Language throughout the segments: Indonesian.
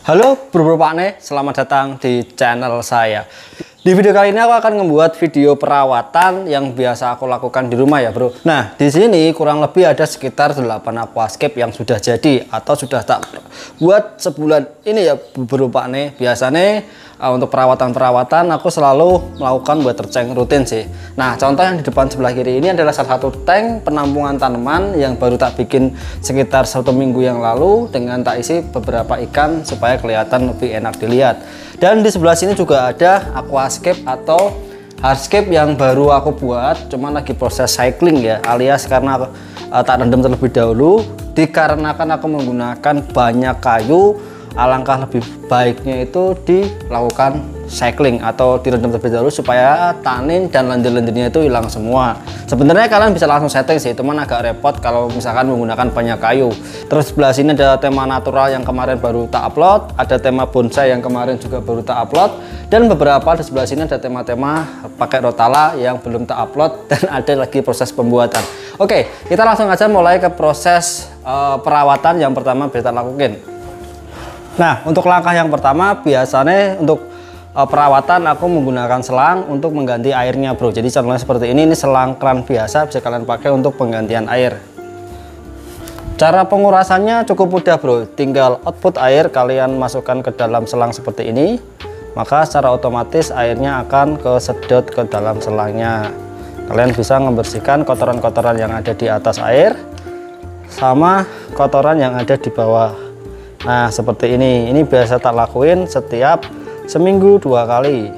Halo bro Pakne, selamat datang di channel saya. Di video kali ini aku akan membuat video perawatan yang biasa aku lakukan di rumah ya bro. Nah di sini kurang lebih ada sekitar 8 aquascape yang sudah jadi atau sudah tak buat sebulan ini ya bro Pakne. Biasanya untuk perawatan aku selalu melakukan water tank rutin sih. Nah contoh yang di depan sebelah kiri ini adalah salah satu tank penampungan tanaman yang baru tak bikin sekitar 1 minggu yang lalu dengan tak isi beberapa ikan supaya kelihatan lebih enak dilihat. Dan di sebelah sini juga ada aquascape atau hardscape yang baru aku buat, cuman lagi proses cycling ya, alias karena tak rendam terlebih dahulu dikarenakan aku menggunakan banyak kayu. Alangkah lebih baiknya itu dilakukan cycling atau direndam terlebih dahulu supaya tanin dan lendir-lendirnya itu hilang semua. Sebenarnya kalian bisa langsung setting sih, cuman agak repot kalau misalkan menggunakan banyak kayu. Terus sebelah sini ada tema natural yang kemarin baru tak upload, ada tema bonsai yang kemarin juga baru tak upload, dan beberapa di sebelah sini ada tema-tema pakai rotala yang belum tak upload dan ada lagi proses pembuatan. Oke, kita langsung aja mulai ke proses perawatan yang pertama kita lakukan. Nah untuk langkah yang pertama biasanya untuk perawatan aku menggunakan selang untuk mengganti airnya bro. Jadi contohnya seperti ini selang keran biasa bisa kalian pakai untuk penggantian air. Cara pengurasannya cukup mudah bro, tinggal output air kalian masukkan ke dalam selang seperti ini, maka secara otomatis airnya akan kesedot ke dalam selangnya. Kalian bisa membersihkan kotoran-kotoran yang ada di atas air sama kotoran yang ada di bawah. Nah seperti ini biasa tak lakuin setiap seminggu 2 kali.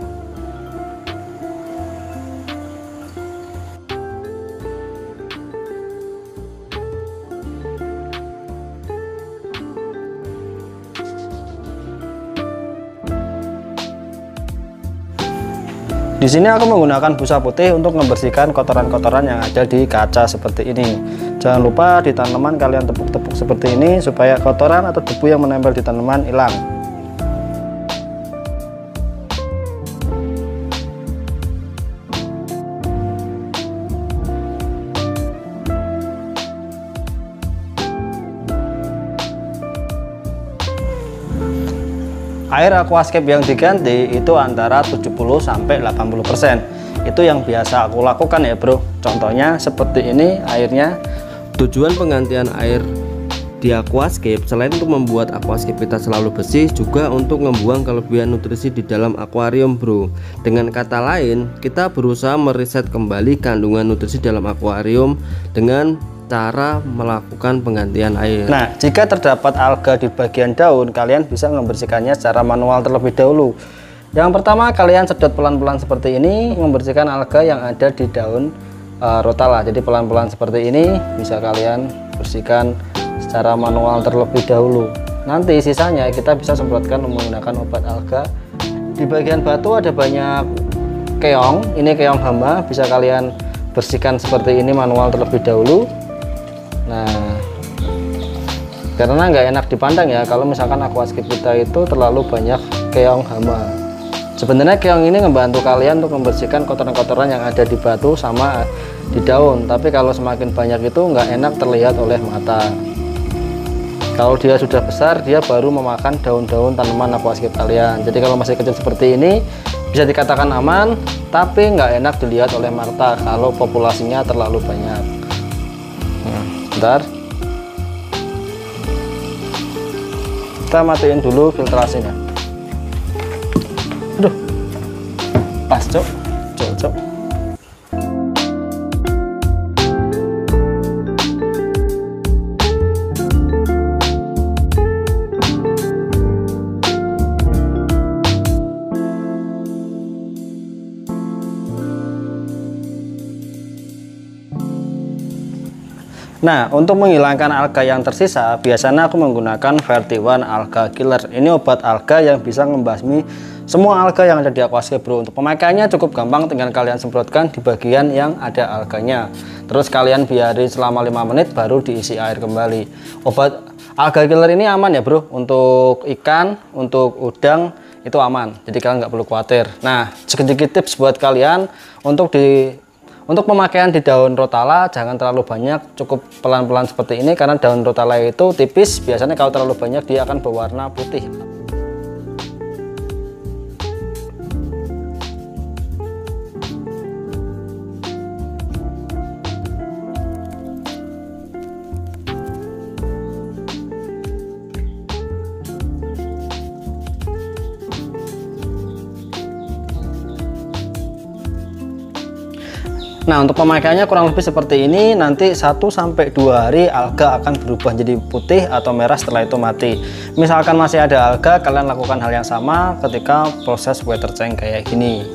Di sini aku menggunakan busa putih untuk membersihkan kotoran-kotoran yang ada di kaca seperti ini. Jangan lupa di tanaman kalian tepuk-tepuk seperti ini supaya kotoran atau debu yang menempel di tanaman hilang. Air aquascape yang diganti itu antara 70–80%. Itu yang biasa aku lakukan ya bro. Contohnya seperti ini airnya. Tujuan penggantian air di aquascape selain untuk membuat aquascape kita selalu bersih, juga untuk membuang kelebihan nutrisi di dalam akuarium bro. Dengan kata lain, kita berusaha mereset kembali kandungan nutrisi dalam akuarium dengan cara melakukan penggantian air. Nah jika terdapat alga di bagian daun, kalian bisa membersihkannya secara manual terlebih dahulu. Yang pertama kalian sedot pelan-pelan seperti ini, membersihkan alga yang ada di daun rotala. Jadi pelan-pelan seperti ini bisa kalian bersihkan secara manual terlebih dahulu. Nanti sisanya kita bisa semprotkan menggunakan obat alga. Di bagian batu ada banyak keong, ini keong hama, bisa kalian bersihkan seperti ini manual terlebih dahulu. Nah karena nggak enak dipandang ya kalau misalkan aquascape kita itu terlalu banyak keong hama. Sebenarnya keong ini membantu kalian untuk membersihkan kotoran-kotoran yang ada di batu sama di daun, tapi kalau semakin banyak itu nggak enak terlihat oleh mata. Kalau dia sudah besar, dia baru memakan daun-daun tanaman aquascape kalian. Jadi kalau masih kecil seperti ini bisa dikatakan aman, tapi nggak enak dilihat oleh mata kalau populasinya terlalu banyak. Nah, bentar, kita matiin dulu filtrasinya. Aduh, pas cok. Nah untuk menghilangkan alga yang tersisa, biasanya aku menggunakan Verti1 Alga Killer. Ini obat alga yang bisa membasmi semua alga yang ada di aquascape bro. Untuk pemakaiannya cukup gampang, tinggal kalian semprotkan di bagian yang ada alganya. Terus kalian biarin selama 5 menit baru diisi air kembali. Obat Alga Killer ini aman ya bro, untuk ikan, untuk udang itu aman, jadi kalian nggak perlu khawatir. Nah sedikit tips buat kalian untuk pemakaian di daun rotala, jangan terlalu banyak, cukup pelan-pelan seperti ini karena daun rotala itu tipis, biasanya kalau terlalu banyak dia akan berwarna putih. Nah, untuk pemakaiannya kurang lebih seperti ini. Nanti 1-2 hari alga akan berubah jadi putih atau merah, setelah itu mati. Misalkan masih ada alga, kalian lakukan hal yang sama ketika proses water change kayak gini.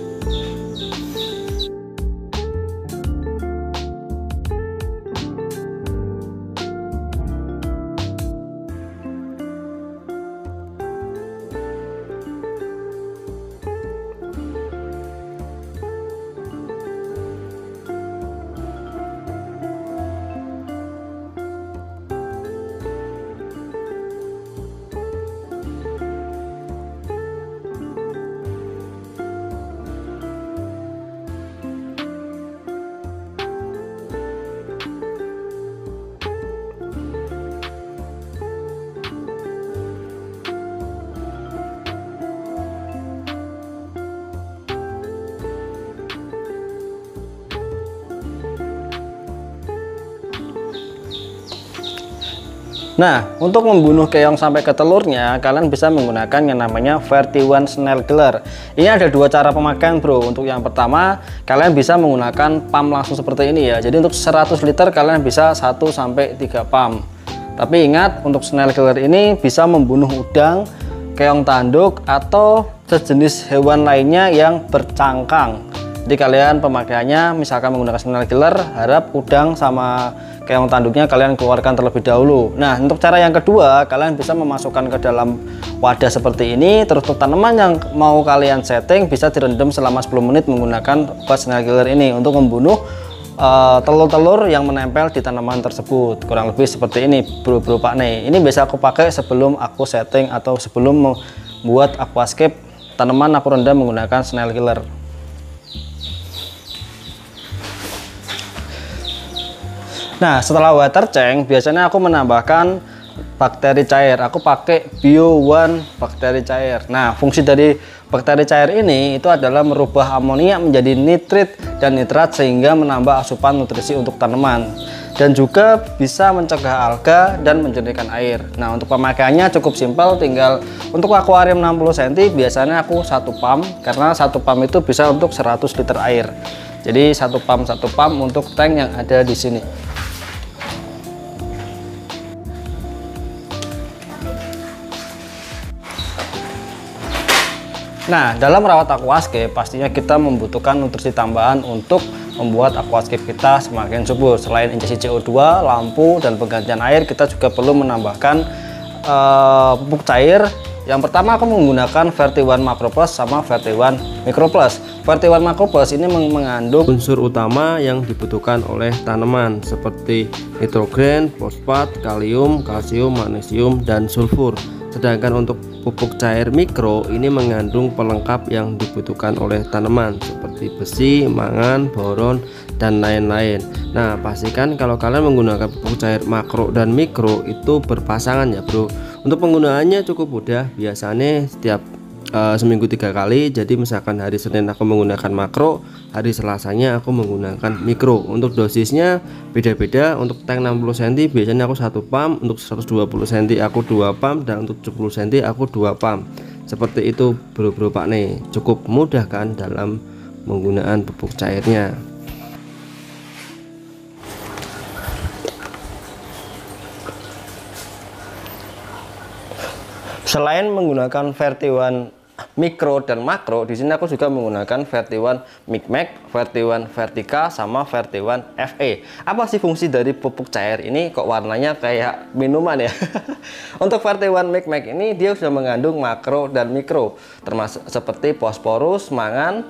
Nah, untuk membunuh keong sampai ke telurnya, kalian bisa menggunakan yang namanya Verti1 Snail Killer. Ini ada dua cara pemakaian, bro. Untuk yang pertama, kalian bisa menggunakan pump langsung seperti ini ya. Jadi untuk 100 liter kalian bisa 1-3 pump. Tapi ingat, untuk Snail Killer ini bisa membunuh udang, keong tanduk, atau sejenis hewan lainnya yang bercangkang. Jadi kalian pemakaiannya misalkan menggunakan Snail Killer, harap udang sama keong tanduknya kalian keluarkan terlebih dahulu. Nah, untuk cara yang kedua, kalian bisa memasukkan ke dalam wadah seperti ini. Terus untuk tanaman yang mau kalian setting bisa direndam selama 10 menit menggunakan obat Snail Killer ini untuk membunuh telur-telur yang menempel di tanaman tersebut. Kurang lebih seperti ini, bro Pak nih. Ini biasa aku pakai sebelum aku setting atau sebelum membuat aquascape tanaman, aku rendam menggunakan Snail Killer. Nah, setelah water change biasanya aku menambahkan bakteri cair. Aku pakai Bio1 bakteri cair. Nah, fungsi dari bakteri cair ini itu adalah merubah amonia menjadi nitrit dan nitrat sehingga menambah asupan nutrisi untuk tanaman, dan juga bisa mencegah alga dan menjernihkan air. Nah, untuk pemakaiannya cukup simpel, tinggal untuk akuarium 60 cm biasanya aku 1 pump, karena 1 pump itu bisa untuk 100 liter air. Jadi 1 pump untuk tank yang ada di sini. Nah, dalam merawat aquascape pastinya kita membutuhkan nutrisi tambahan untuk membuat aquascape kita semakin subur. Selain injeksi CO2, lampu, dan penggantian air, kita juga perlu menambahkan pupuk cair. Yang pertama aku menggunakan Verti1 Macro Plus sama Verti1 Micro Plus. Verti1 Macro Plus ini mengandung unsur utama yang dibutuhkan oleh tanaman seperti nitrogen, fosfat, kalium, kalsium, magnesium, dan sulfur. Sedangkan untuk pupuk cair mikro ini mengandung pelengkap yang dibutuhkan oleh tanaman seperti besi, mangan, boron, dan lain-lain. Nah, pastikan kalau kalian menggunakan pupuk cair makro dan mikro itu berpasangan ya, bro. Untuk penggunaannya cukup mudah, biasanya setiap seminggu 3 kali. Jadi misalkan hari Senin aku menggunakan makro, hari Selasanya aku menggunakan mikro. Untuk dosisnya beda-beda. Untuk tank 60 cm biasanya aku 1 pump, untuk 120 cm aku 2 pump, dan untuk 70 cm aku 2 pump. Seperti itu, bro Pak nih. Cukup mudah kan dalam penggunaan pupuk cairnya. Selain menggunakan Verti1 mikro dan makro, di sini aku juga menggunakan Verti1 Micmac, Verti1 Vertika, sama Verti1 FE. Apa sih fungsi dari pupuk cair ini? Kok warnanya kayak minuman ya? Untuk Verti1 Micmac ini dia sudah mengandung makro dan mikro, termasuk seperti fosforus, mangan,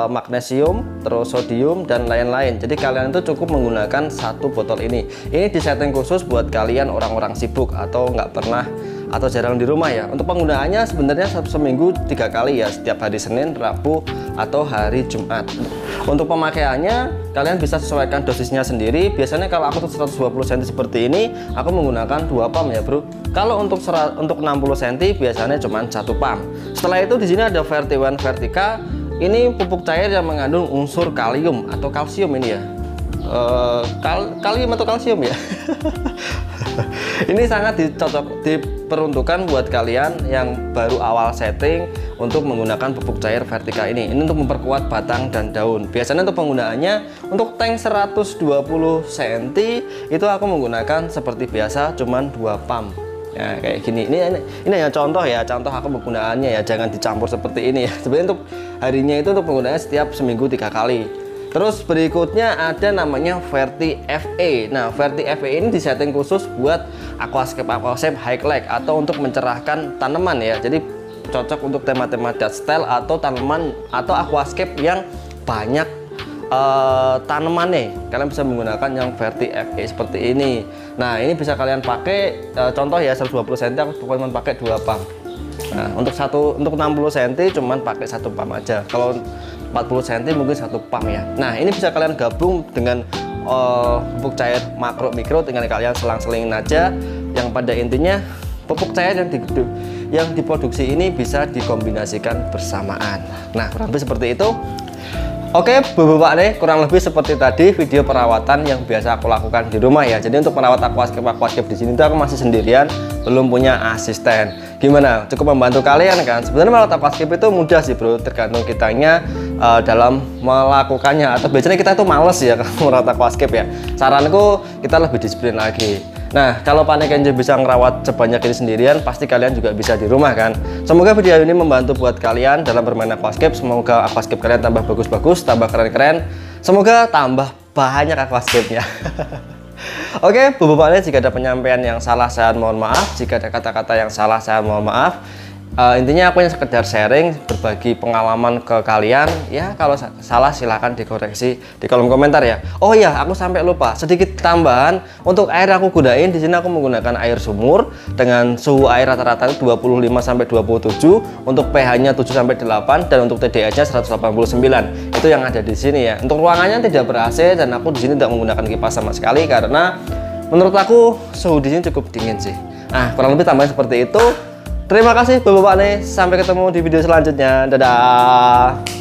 magnesium, terus sodium, dan lain-lain. Jadi kalian itu cukup menggunakan 1 botol ini. Ini disetting khusus buat kalian orang-orang sibuk atau nggak pernah atau jarang di rumah ya. Untuk penggunaannya sebenarnya seminggu 3 kali ya, setiap hari Senin, Rabu, atau hari Jumat. Untuk pemakaiannya kalian bisa sesuaikan dosisnya sendiri. Biasanya kalau aku tuh 120 cm seperti ini, aku menggunakan 2 pump ya, bro. Kalau untuk 60 cm biasanya cuma 1 pump. Setelah itu di sini ada Verti1 Vertika. Ini pupuk cair yang mengandung unsur kalium atau kalsium ini ya. Kalium atau kalsium ya. Ini sangat diperuntukkan buat kalian yang baru awal setting untuk menggunakan pupuk cair vertika ini. Ini untuk memperkuat batang dan daun. Biasanya untuk penggunaannya untuk tank 120 cm itu aku menggunakan seperti biasa, cuman 2 pump. Ya kayak gini. Ini hanya contoh ya, contoh aku penggunaannya ya, jangan dicampur seperti ini ya. Sebenarnya untuk harinya itu untuk penggunaannya setiap seminggu 3 kali. Terus berikutnya ada namanya Verti FE. Nah, Verti FE ini disetting khusus buat aquascape high light atau untuk mencerahkan tanaman ya. Jadi cocok untuk tema-tema dust style atau tanaman atau aquascape yang banyak tanaman nih. Kalian bisa menggunakan yang Verti FE seperti ini. Nah, ini bisa kalian pakai contoh ya 120 cm aku cuma pakai 2 pump. Nah, untuk 60 cm cuman pakai 1 pump aja. Kalau 40 cm mungkin 1 pump ya. Nah, ini bisa kalian gabung dengan pupuk cair makro mikro, tinggal kalian selang-selingin aja. Yang pada intinya pupuk cair yang diproduksi ini bisa dikombinasikan bersamaan. Nah, kurang lebih seperti itu. Oke, bapak-bapak nih, kurang lebih seperti tadi video perawatan yang biasa aku lakukan di rumah ya. Jadi untuk merawat aquascape di sini tuh aku masih sendirian, belum punya asisten. Gimana? Cukup membantu kalian kan? Sebenarnya merawat aquascape itu mudah sih bro, tergantung kitanya dalam melakukannya. Atau biasanya kita tuh males ya kalau merawat aquascape ya. Saranku kita lebih disiplin lagi. Nah, kalau Panik Angel bisa ngerawat sebanyak ini sendirian, pasti kalian juga bisa di rumah kan. Semoga video ini membantu buat kalian dalam bermain aquascape. Semoga aquascape kalian tambah bagus-bagus, tambah keren-keren. Semoga tambah banyak aquascape-nya. Oke, bapak-bapaknya, jika ada penyampaian yang salah saya mohon maaf. Jika ada kata-kata yang salah saya mohon maaf. Intinya aku hanya sekedar sharing, berbagi pengalaman ke kalian ya. Kalau salah silahkan dikoreksi di kolom komentar ya. Oh iya, aku sampai lupa sedikit tambahan untuk air aku gunain di sini. Aku menggunakan air sumur dengan suhu air rata-rata 25–27, untuk pH-nya 7–8 dan untuk TDS-nya 189. Itu yang ada di sini ya. Untuk ruangannya tidak ber-AC dan aku di sini tidak menggunakan kipas sama sekali karena menurut aku suhu di sini cukup dingin sih. Nah, kurang lebih tambahan seperti itu. Terima kasih bapak-bapak nih, sampai ketemu di video selanjutnya. Dadah.